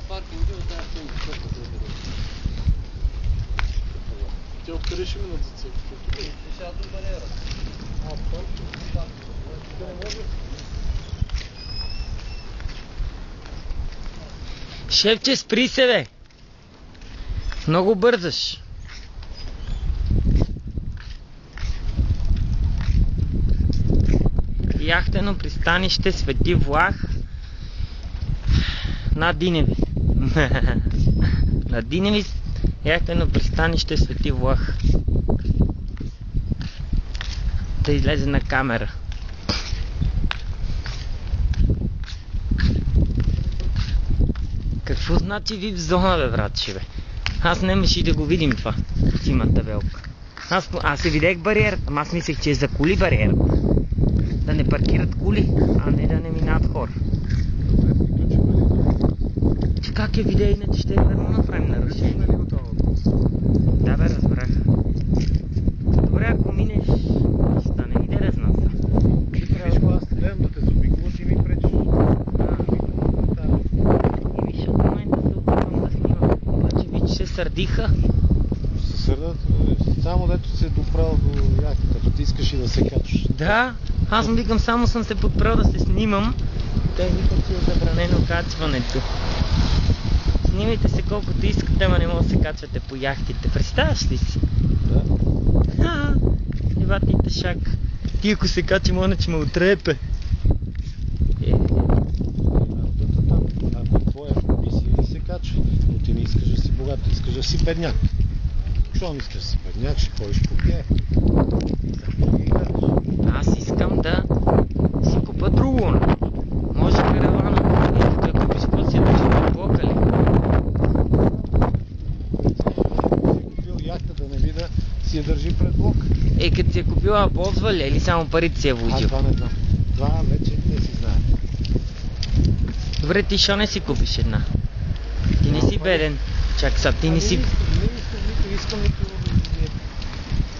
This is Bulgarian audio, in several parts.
паркинга, да, те го чакат да бъде. Те откъде ще минат за цепите? Ще сядат до бариера. Шефче, спри се, бе! Много бързаш. Яхтено пристанище Свети Влах на Диневи. На Диневи яхтено пристанище Свети Влах. Да излезе на камера. Какво значи VIP зона, бе, братче, бе? Аз немаше и да го видим това. Има табелка. Аз се видях бариерата, ама аз мислех, че е за коли бариерата. Да не паркират коли, а не да не минават хора. Че как е видео, иначе ще е верно направим нарушение. Да, бе, разбрах. Добре, ако минеш, ще стане интересна са. Вижко, аз гледам да те заобиколаш и ми пречиш. И виж, от момента се опитвам да снимам. Обаче виж, се сърдиха. Се сърдат, само дето се доправил до яхтата, като ти искаш и да се качиш. Да, аз му викам, само съм се подправил да се снимам. Те викат, че е забранено качването. Снимайте се колкото искате, ама не може да се качвате по яхтите. Представяш ли си? Да. Еватите шак. Ти ако се качи, може че ме отрепе. Ако твоя хобби си да се качва, но ти не искаш да си богат, искаш да си бедняк. Що не искаш да си бедняк, ще ходиш по тях. Аз искам да си купа друго. Може каравана. И тук ако пискот си да ще ме блокали. Си купил яхта, да не би да си я държи пред блок. Като си е купила, ползва ли или само парите си е вложил? Това не знам. Това вече не си знае. Добре, ти що не си купиш една? Ти не си беден. Чак са, ти не си... Не искам нито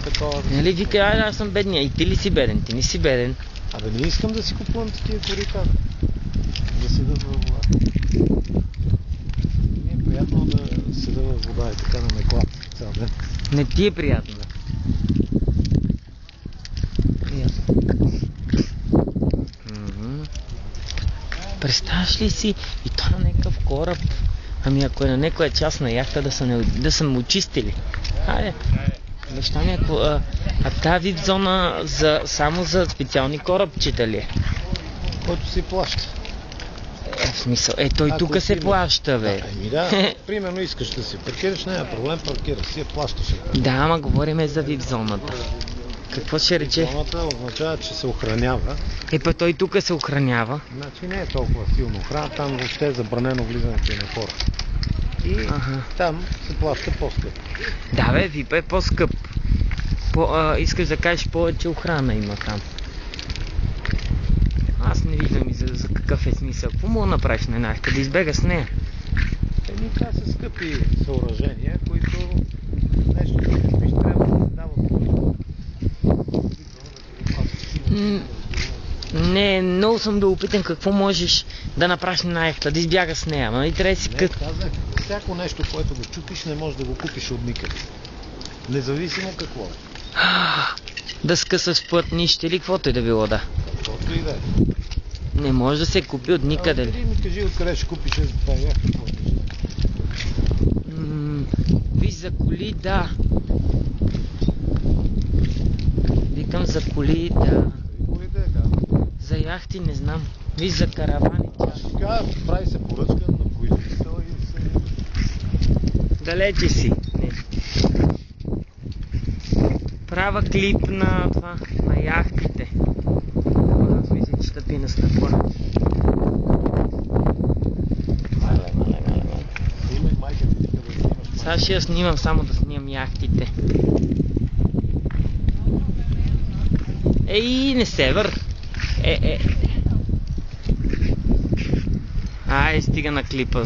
такова. Нали вика, аз съм бедния. И ти ли си беден? Ти не си беден. Абе не искам да си купувам такива корита. Да седа във вода. Не е приятно да седа във вода и така да ме клапа цял ден. Не ти е приятно, бе. Представяш ли си и то на някакъв кораб? Ами ако е на някоя частна яхта да са му очистили. Хайде. Баща ми, тази вид зона само за специални корабчета ли е? Който си плаща. В смисъл, той тук се плаща, бе. Да, примерно искаш да си паркираш, няма проблем, паркираш си, плащаш. Да, ама говориме за VIP зоната. Какво ще рече? Зоната означава, че се охранява. Той тук се охранява. Значи не е толкова силно охрана, там въобще е забранено влизането на хора. И там се плаща по-скъп. Да, бе, VIP е по-скъп. Искаш да кажеш, повече охрана има там. Аз не виждам и за какъв е смисъл. Какво мога да направиш на една яхта? Да избега с нея? Това са скъпи съоръжения, които нещо да купиш трябва да се дава. Не, много съм да опитам какво можеш да направиш на яхта, да избяга с нея. Ама и трябва да си казах, всяко нещо, което го чупиш, не можеш да го купиш от никъде. Независимо какво е. Да скъсаш плътнище или каквото и да било, да. Каквото и да е. Не може да се купи от никъде. Ми кажи откъде ще купиш тази яхта. Виж за коли, да. Викам за коли, да. За яхти не знам. Виж за каравани. Сега прави се поръчка на производител и се... Далече си. Не. Права клип на това, на яхтите. Аз мисля, че тъпи на стъпла. Сега ще я снимам, само да снимам яхтите. Не се вър. Ай, стига на клипа.